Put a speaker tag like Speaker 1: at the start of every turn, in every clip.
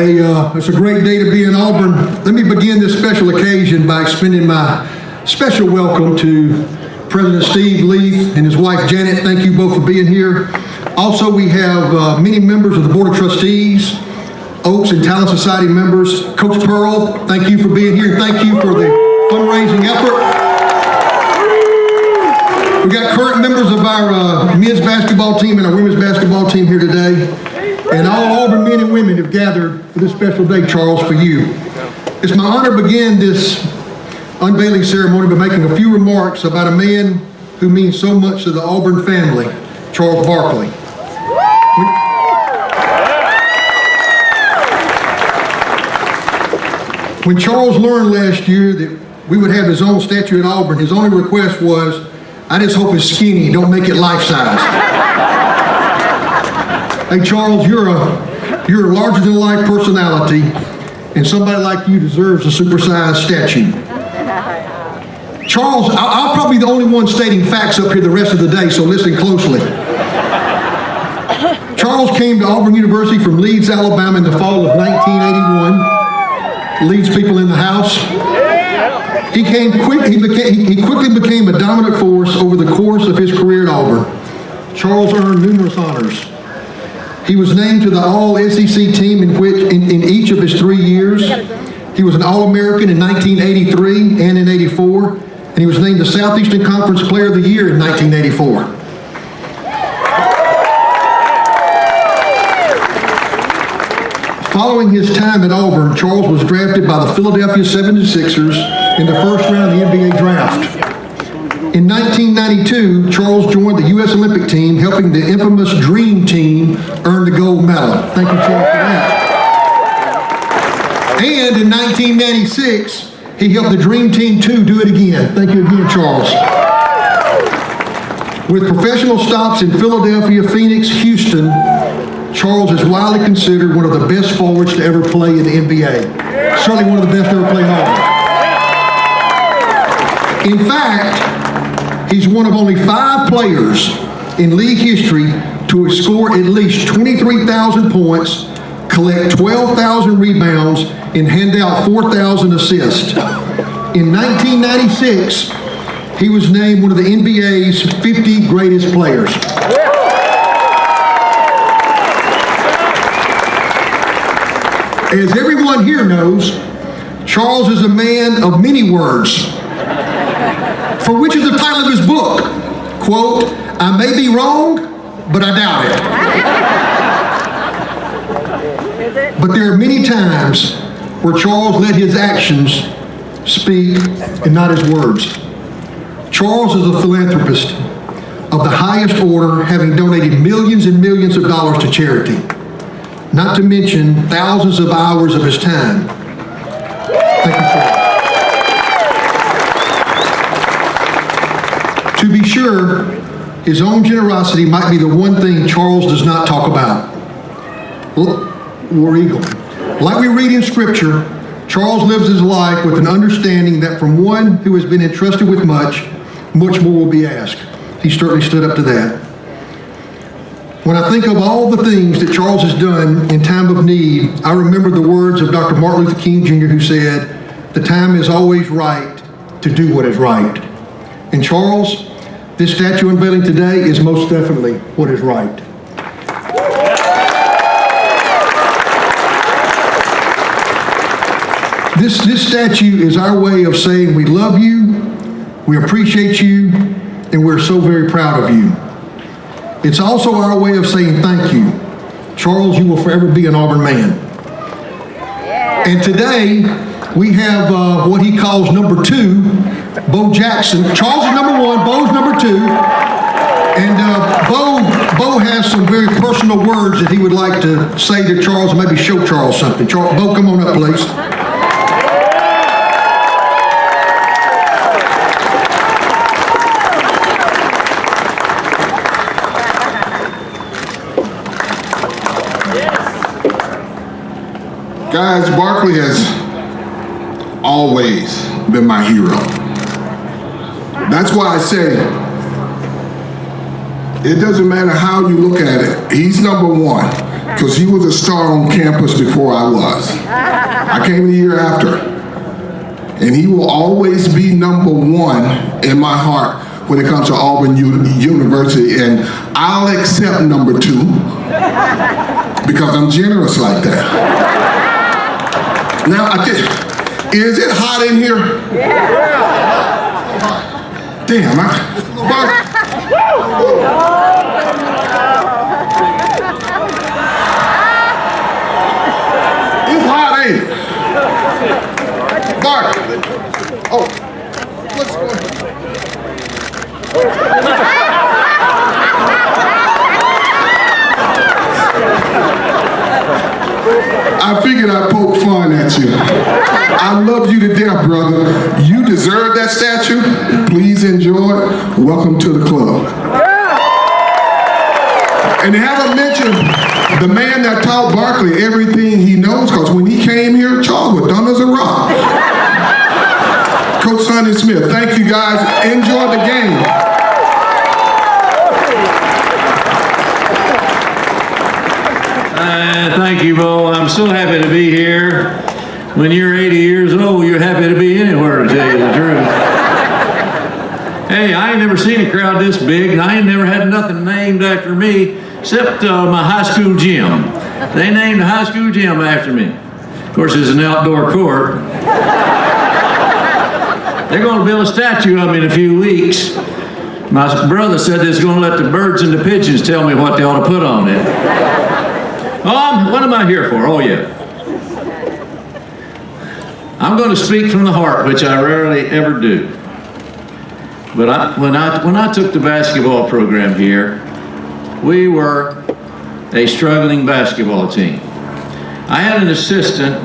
Speaker 1: It's a great day to be in Auburn. Let me begin this special occasion by extending my special welcome to President Steve Leith and his wife Janet. Thank you both for being here. Also, we have many members of the Board of Trustees, Oaks and Talent Society members. Coach Pearl, thank you for being here. Thank you for the fundraising effort. We got current members of our men's basketball team and our women's basketball team here today. And all Auburn men and women have gathered for this special day, Charles, for you. It's my honor to begin this unveiling ceremony by making a few remarks about a man who means so much to the Auburn family, Charles Barkley. When Charles learned last year that we would have his own statue at Auburn, his only request was, I just hope it's skinny, don't make it life-size. Hey Charles, you're a larger-than-life personality, and somebody like you deserves a supersized statue. Charles, I'll probably be the only one stating facts up here the rest of the day, so listen closely. Charles came to Auburn University from Leeds, Alabama in the fall of 1981. Leeds people in the house. He quickly became a dominant force over the course of his career at Auburn. Charles earned numerous honors. He was named to the All-SEC team in each of his 3 years. He was an All-American in 1983 and in '84, and he was named the Southeastern Conference Player of the Year in 1984. Following his time at Auburn, Charles was drafted by the Philadelphia 76ers in the first round of the NBA draft. In 1992, Charles joined the U.S. Olympic team, helping the infamous Dream Team earn the gold medal. Thank you, Charles, for that. And in 1996, he helped the Dream Team 2 do it again. Thank you again, Charles. With professional stops in Philadelphia, Phoenix, Houston, Charles is widely considered one of the best forwards to ever play in the NBA. Certainly one of the best to ever play in Auburn. In fact, he's one of only 5 players in league history to score at least 23,000 points, collect 12,000 rebounds, and hand out 4,000 assists. In 1996, he was named one of the NBA's 50 greatest players. As everyone here knows, Charles is a man of many words, for which is the title of his book, quote, I may be wrong, but I doubt it. But there are many times where Charles let his actions speak and not his words. Charles is a philanthropist of the highest order, having donated millions and millions of dollars to charity, not to mention thousands of hours of his time. Thank you, Charles. To be sure, his own generosity might be the one thing Charles does not talk about. War Eagle. Like we read in Scripture, Charles lives his life with an understanding that from one who has been entrusted with much, much more will be asked. He certainly stood up to that. When I think of all the things that Charles has done in time of need, I remember the words of Dr. Martin Luther King Jr. who said, the time is always right to do what is right. And Charles, this statue unveiling today is most definitely what is right. This statue is our way of saying we love you, we appreciate you, and we're so very proud of you. It's also our way of saying thank you. Charles, you will forever be an Auburn man. And today, we have what he calls number 2, Bo Jackson. Charles is number 1, Bo's number 2. And Bo has some very personal words that he would like to say to Charles, and maybe show Charles something. Bo, come on up, please.
Speaker 2: Guys, Barkley has always been my hero. That's why I say it doesn't matter how you look at it. He's number 1. because he was a star on campus before I was. I came a year after. And he will always be number one in my heart when it comes to Auburn University. And I'll accept number two because I'm generous like that. Now, is it hot in here? Yeah. Damn, it's hot, ain't it? Barkley. Oh, what's going on? I figured I'd poke fun at you. I love you to death, brother. You deserve that statue. Please enjoy it. Welcome to the club. And they haven't mentioned the man that taught Barkley everything he knows, because when he came here, Charles was dumb as a rock. Coach Sonny Smith, thank you guys. Enjoy the game.
Speaker 3: Thank you, Bo. I'm so happy to be here. When you're 80 years old, you're happy to be anywhere, to tell you the truth. Hey, I ain't never seen a crowd this big, and I ain't never had nothing named after me except my high school gym. They named the high school gym after me. Of course, it's an outdoor court. They're going to build a statue of me in a few weeks. My brother said they're going to let the birds and the pigeons tell me what they ought to put on it. Oh, what am I here for? Oh, yeah. I'm going to speak from the heart, which I rarely ever do. But when I took the basketball program here, we were a struggling basketball team. I had an assistant,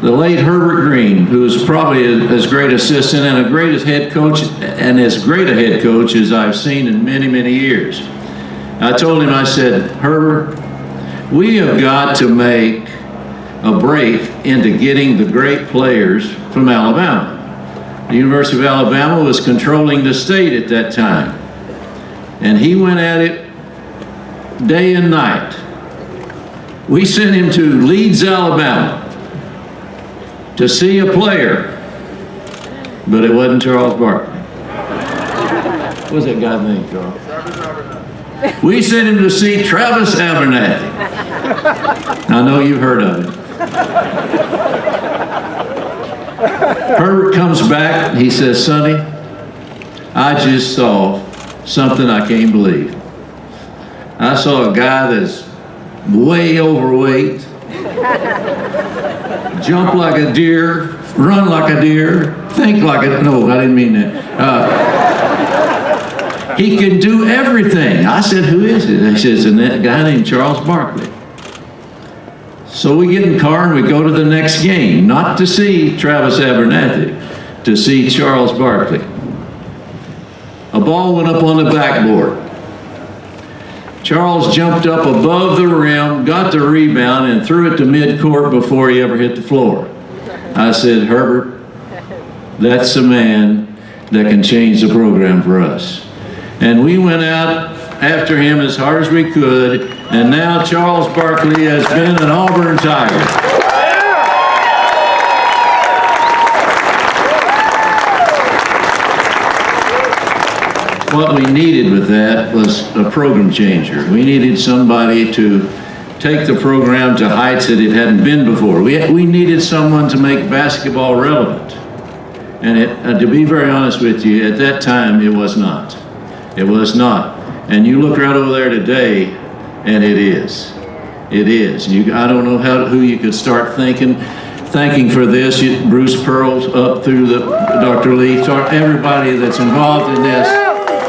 Speaker 3: the late Herbert Green, who was probably as great assistant and a great head coach, and as great a head coach as I've seen in many, many years. I told him, I said, Herbert, we have got to make a break into getting the great players from Alabama. The University of Alabama was controlling the state at that time. And he went at it day and night. We sent him to Leeds, Alabama to see a player, but it wasn't Charles Barkley. What's that guy's name, Charles? We sent him to see Travis Abernathy. I know you've heard of it. Herbert comes back, he says, Sonny, I just saw something I can't believe. I saw a guy that's way overweight, jump like a deer, run like a deer, think like a, no, I didn't mean that. He can do everything. I said, who is it? He says, a guy named Charles Barkley. So we get in the car and we go to the next game, not to see Travis Abernathy, to see Charles Barkley. A ball went up on the backboard. Charles jumped up above the rim, got the rebound, and threw it to midcourt before he ever hit the floor. I said, Herbert, that's the man that can change the program for us. And we went out after him as hard as we could, and now Charles Barkley has been an Auburn Tiger. What we needed with that was a program changer. We needed somebody to take the program to heights that it hadn't been before. We needed someone to make basketball relevant. And to be very honest with you, at that time, it was not. It was not. And you look right over there today, and it is. It is. I don't know who you could start thanking for this. Bruce Pearl's up through Dr. Lee, everybody that's involved in this.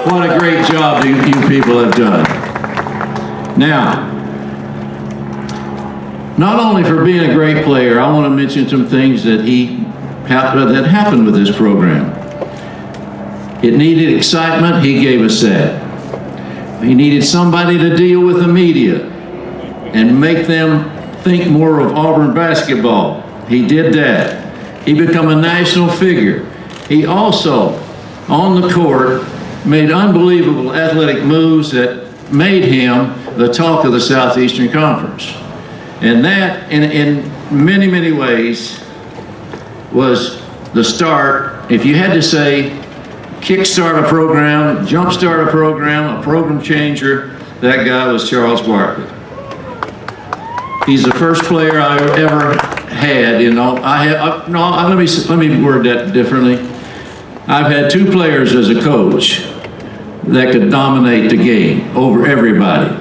Speaker 3: What a great job you people have done. Now, not only for being a great player, I want to mention some things that that happened with this program. It needed excitement, he gave us that. He needed somebody to deal with the media and make them think more of Auburn basketball. He did that. He became a national figure. He also, on the court, made unbelievable athletic moves that made him the talk of the Southeastern Conference. And that, in many, many ways, was the start. If you had to say, kickstart a program, jumpstart a program changer, that guy was Charles Barkley. He's the first player I ever had. Let me word that differently. I've had 2 players as a coach that could dominate the game over everybody,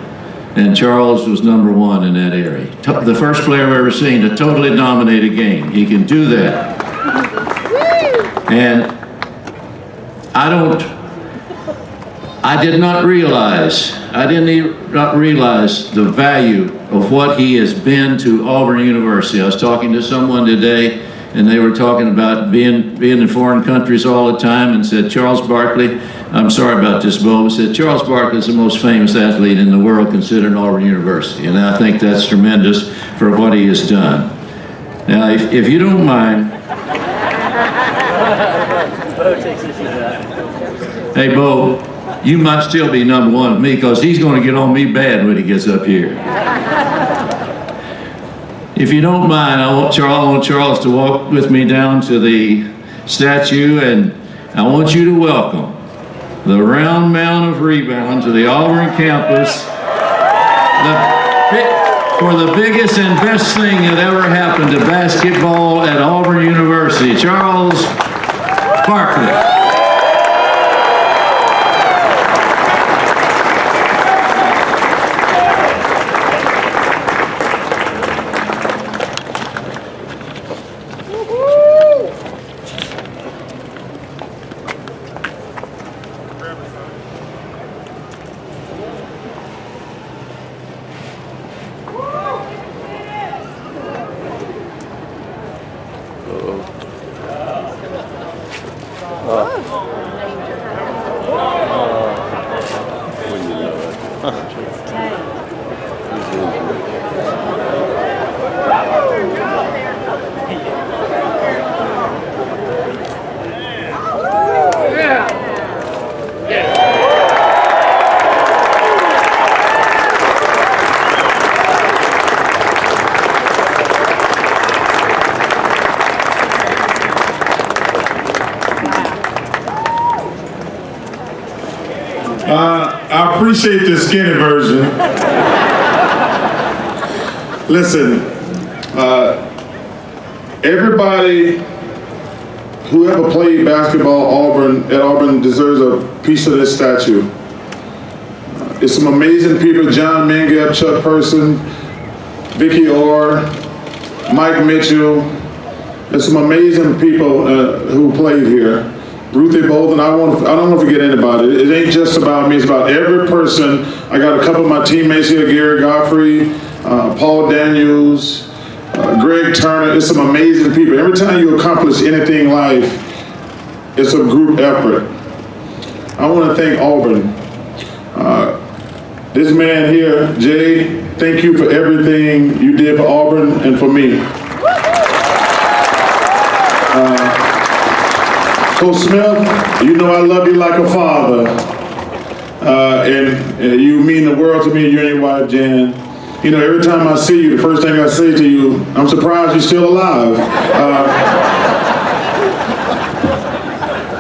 Speaker 3: and Charles was number 1 in that area. The first player I've ever seen to totally dominate a game. He can do that. And I did not realize the value of what he has been to Auburn University. I was talking to someone today, and they were talking about being in foreign countries all the time, and said, Charles Barkley, I'm sorry about this, Bo, said Charles Barkley is the most famous athlete in the world considering Auburn University, and I think that's tremendous for what he has done. Now, if you don't mind, hey, Bo, you might still be number 1 with me, because he's going to get on me bad when he gets up here. If you don't mind, I want Charles to walk with me down to the statue, and I want you to welcome the Round Mound of Rebound to the Auburn campus for the biggest and best thing that ever happened to basketball at Auburn University, Charles Barkley.
Speaker 4: I appreciate the skinny version. Listen, everybody who ever played basketball at Auburn deserves a piece of this statue. It's some amazing people: John Mangap, Chuck Person, Vicky Orr, Mike Mitchell. There's some amazing people who played here. Ruthie Bolden, I don't want to forget anybody. It ain't just about me, it's about every person. I got a couple of my teammates here, Gary Godfrey, Paul Daniels, Greg Turner. It's some amazing people. Every time you accomplish anything in life, it's a group effort. I want to thank Auburn. This man here, Jay, thank you for everything you did for Auburn and for me. Coach Smith, you know I love you like a father, and you mean the world to me, you and your wife, Jan. You know, every time I see you, the first thing I say to you, I'm surprised you're still alive.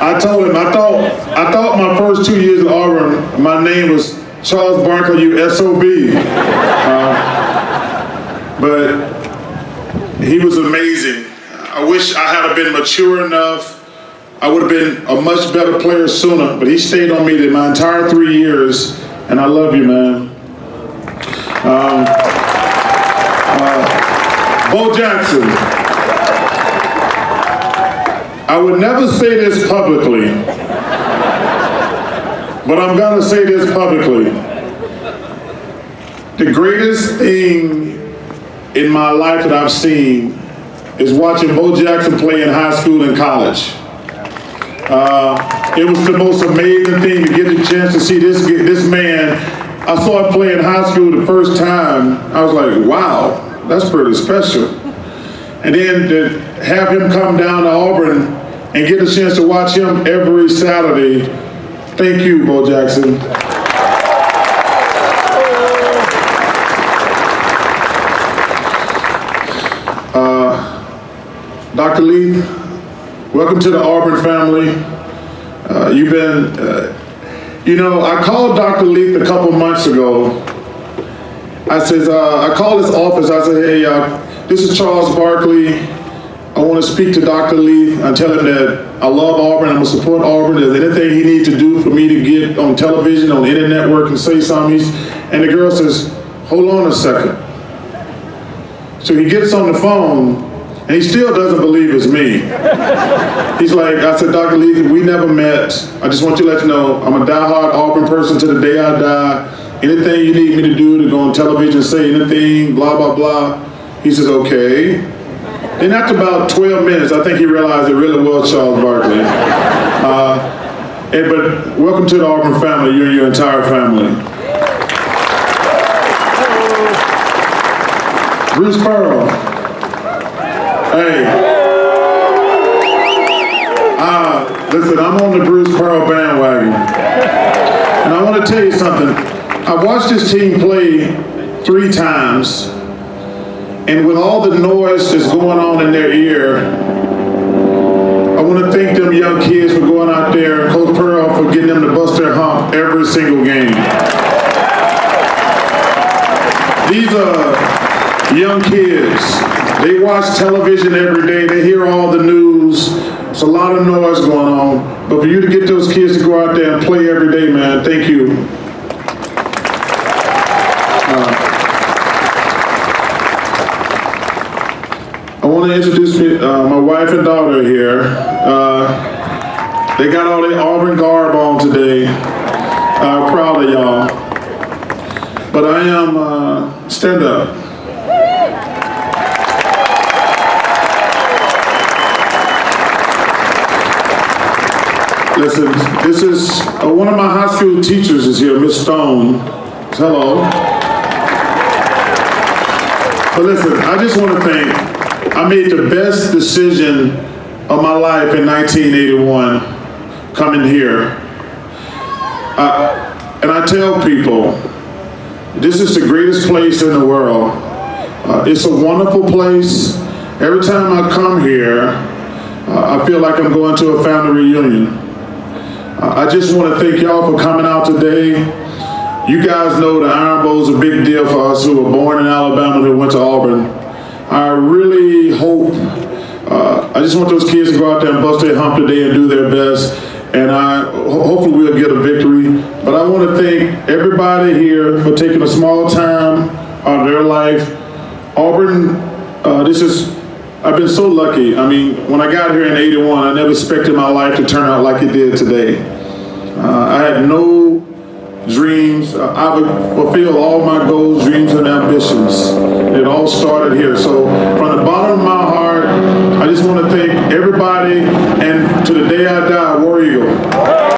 Speaker 4: I told him, I thought my first 2 years at Auburn, my name was Charles Barkley, you SOB. But he was amazing. I wish I had been mature enough. I would have been a much better player sooner, but he stayed on me my entire 3 years, and I love you, man. Bo Jackson. I would never say this publicly, but I'm gonna say this publicly. The greatest thing in my life that I've seen is watching Bo Jackson play in high school and college. It was the most amazing thing to get the chance to see this man. I saw him play in high school the first time. I was like, wow, that's pretty special. And then to have him come down to Auburn and get a chance to watch him every Saturday. Thank you, Bo Jackson. Dr. Lee, welcome to the Auburn family. You've been, I called Dr. Lee a couple months ago. I called his office. I said, hey, this is Charles Barkley. I want to speak to Dr. Lee. I tell him that I love Auburn. I'm going to support Auburn. If there's anything he needs to do for me to get on television, on the internet network and say something. And the girl says, hold on a second. So he gets on the phone, and he still doesn't believe it's me. He's like, I said, Dr. Lee, we never met. I just want you to let you know, I'm a diehard Auburn person to the day I die. Anything you need me to do to go on television, say anything, blah, blah, blah. He says, okay. Then after about 12 minutes, I think he realized it really was Charles Barkley. But welcome to the Auburn family, you and your entire family. Bruce Pearl. Hey. Listen, I'm on the Bruce Pearl bandwagon. And I want to tell you something. I watched this team play 3 times. And with all the noise that's going on in their ear, I want to thank them young kids for going out there and Coach Pearl for getting them to bust their hump every single game. These are young kids. They watch television every day. They hear all the news. It's a lot of noise going on. But for you to get those kids to go out there and play every day, man, thank you. I want to introduce my wife and daughter here. They got all their Auburn garb on today. Proud of y'all. But I am, stand up. Listen, this is, one of my high school teachers is here, Miss Stone. Hello. But listen, I just want to thank, I made the best decision of my life in 1981, coming here. And I tell people, this is the greatest place in the world. It's a wonderful place. Every time I come here, I feel like I'm going to a family reunion. I just want to thank y'all for coming out today. You guys know the Iron Bowl is a big deal for us who were born in Alabama and who went to Auburn. I really hope, I just want those kids to go out there and bust their hump today and do their best. And hopefully we'll get a victory. But I want to thank everybody here for taking a small time out of their life. Auburn, I've been so lucky. I mean, when I got here in '81, I never expected my life to turn out like it did today. I had no dreams. I would fulfill all my goals, dreams, and ambitions. It all started here. So from the bottom